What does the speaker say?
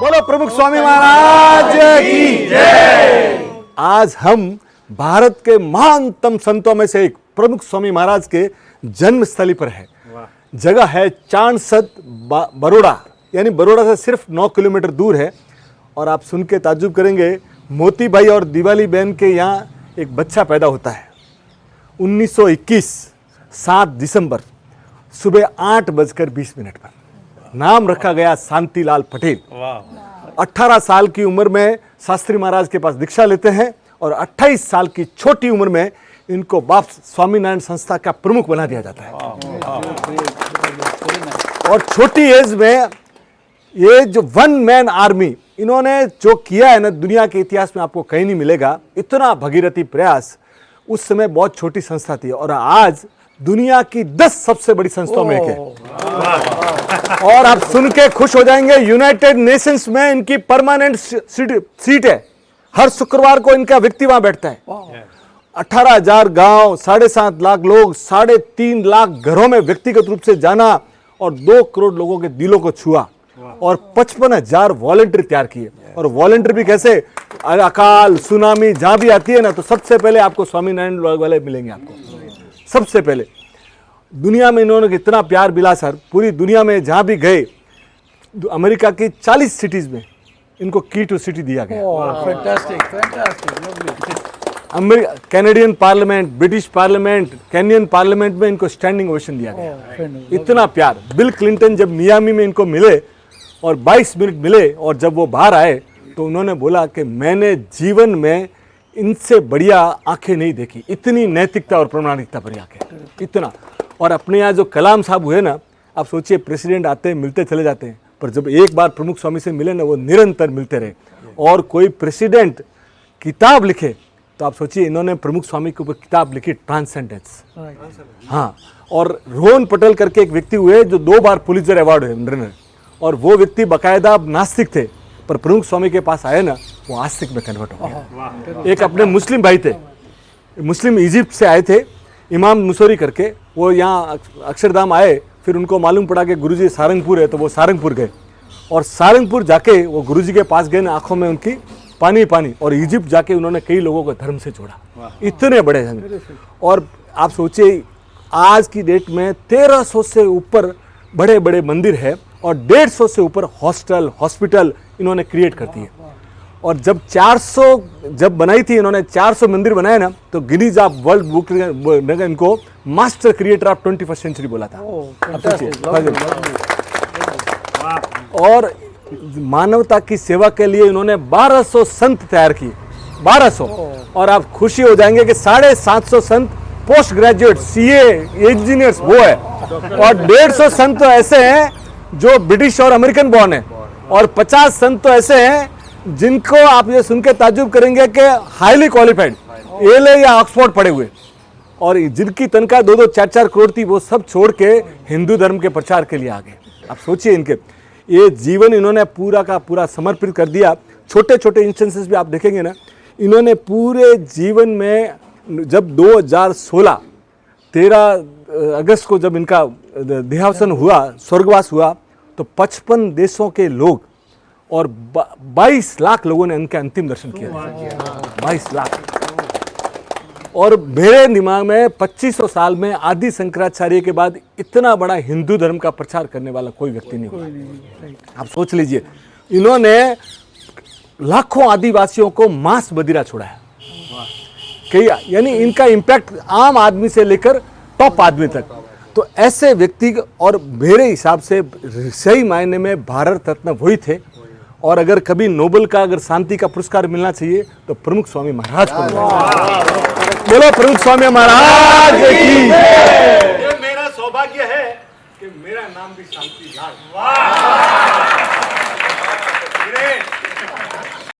बोलो प्रमुख स्वामी महाराज की जय। आज हम भारत के महानतम संतों में से एक प्रमुख स्वामी महाराज के जन्म स्थली पर है। जगह है चांसद बड़ौदा, यानी बड़ौदा से सिर्फ 9 किलोमीटर दूर है। और आप सुन के ताज्जुब करेंगे, मोती भाई और दिवाली बहन के यहाँ एक बच्चा पैदा होता है 1921 7 दिसंबर सुबह 8:20 पर। नाम रखा गया शांतिलाल पटेल। 18 साल की उम्र में शास्त्री महाराज के पास दीक्षा लेते हैं और 28 साल की छोटी उम्र में इनको बाप स्वामीनारायण संस्था का प्रमुख बना दिया जाता है। और छोटी एज में ये जो वन मैन आर्मी इन्होंने जो किया है ना, दुनिया के इतिहास में आपको कहीं नहीं मिलेगा। इतना भगीरथी प्रयास, उस समय बहुत छोटी संस्था थी और आज दुनिया की 10 सबसे बड़ी संस्थाओं में एक है। और आप सुन के खुश हो जाएंगे, यूनाइटेड नेशंस में इनकी परमानेंट सीट है। हर शुक्रवार को इनका व्यक्ति वहां बैठता है। 18,000 गांव, 7.5 लाख लोग, 3.5 लाख घरों में व्यक्तिगत रूप से जाना और 2 करोड़ लोगों के दिलों को छुआ और 55,000 वॉलंटियर तैयार किए। और वॉलंटियर भी कैसे, अकाल सुनामी जहां भी आती है ना, तो सबसे पहले आपको स्वामीनारायण वाले मिलेंगे। आपको सबसे पहले दुनिया में इन्होंने कितना प्यार मिला सर। पूरी दुनिया में जहां भी गए, अमेरिका की 40 सिटीज में इनको की टू सिटी दिया गया। Canadian parliament, British parliament, Kenyon parliament में इनको स्टैंडिंग ओवेशन दिया गया। इतना प्यार। बिल क्लिंटन जब मियामी में इनको मिले और 22 मिनट मिले और जब वो बाहर आए तो उन्होंने बोला कि मैंने जीवन में इनसे बढ़िया आंखें नहीं देखी। इतनी नैतिकता और प्रामाणिकता भरी आंखें, इतना। और अपने यहाँ जो कलाम साहब हुए ना, आप सोचिए प्रेसिडेंट आते हैं, मिलते चले जाते हैं, पर जब एक बार प्रमुख स्वामी से मिले ना, वो निरंतर मिलते रहे। और कोई प्रेसिडेंट किताब लिखे तो आप सोचिए, इन्होंने प्रमुख स्वामी के ऊपर किताब लिखी, ट्रांसेंडेंस। हाँ, और रोहन पटेल करके एक व्यक्ति हुए जो 2 बार पुलित्जर अवार्ड हुए, और वो व्यक्ति बाकायदा नास्तिक थे, पर प्रमुख स्वामी के पास आए ना, वो आस्तिक में कन्वर्ट हो गए। एक अपने मुस्लिम भाई थे, मुस्लिम इजिप्ट से आए थे, इमाम मुसोरी करके। वो यहाँ अक्षरधाम आए, फिर उनको मालूम पड़ा कि गुरुजी सारंगपुर है, तो वो सारंगपुर गए। और सारंगपुर जाके वो गुरुजी के पास गए ना, आंखों में उनकी पानी पानी। और इजिप्ट जाके उन्होंने कई लोगों को धर्म से जोड़ा। इतने बड़े हैं। और आप सोचिए, आज की डेट में 1300 से ऊपर बड़े बड़े मंदिर है और 150 से ऊपर हॉस्टल, हॉस्पिटल इन्होंने क्रिएट कर दिए। और जब 400 जब बनाई थी इन्होंने, 400 मंदिर बनाए ना, तो गिनीज ऑफ वर्ल्ड बुक ने इनको master creator of 21st century बोला था। और मानवता की सेवा के लिए इन्होंने 1200 संत तैयार किए, 1200। और आप खुशी हो जाएंगे कि 750 संत पोस्ट ग्रेजुएट, सीए इंजीनियर्स वो है। और 150 संत तो ऐसे हैं जो ब्रिटिश और अमेरिकन बॉर्न है। और 50 संत तो ऐसे हैं जिनको आप ये सुन के ताज्जुब करेंगे कि हाईली क्वालिफाइड, एलए या ऑक्सफोर्ड पढ़े हुए, और जिनकी तनख्वाह 2-2, 4-4 करोड़ थी, वो सब छोड़ के हिंदू धर्म के प्रचार के लिए आ गए। आप सोचिए, इनके ये जीवन इन्होंने पूरा का पूरा समर्पित कर दिया। छोटे छोटे इंस्टेंसेस भी आप देखेंगे ना, इन्होंने पूरे जीवन में, जब 2016 13 अगस्त को जब इनका देहावसान हुआ, स्वर्गवास हुआ, तो 55 देशों के लोग और 22 लाख लोगों ने इनके अंतिम दर्शन किया। 22 लाख। और मेरे दिमाग में 2500 साल में आदि शंकराचार्य के बाद इतना बड़ा हिंदू धर्म का प्रचार करने वाला कोई व्यक्ति नहीं हुआ। आप सोच लीजिए, इन्होंने लाखों आदिवासियों को मांस बदिरा छोड़ाया। कई, यानी इनका इम्पैक्ट आम आदमी से लेकर टॉप आदमी तक। तो ऐसे व्यक्ति, और मेरे हिसाब से सही मायने में भारत रत्न वही थे। और अगर कभी नोबेल का, अगर शांति का पुरस्कार मिलना चाहिए तो प्रमुख स्वामी महाराज को मिलना। बोलो प्रमुख स्वामी महाराज की। ये मेरा सौभाग्य है कि मेरा नाम भी शांति लाल।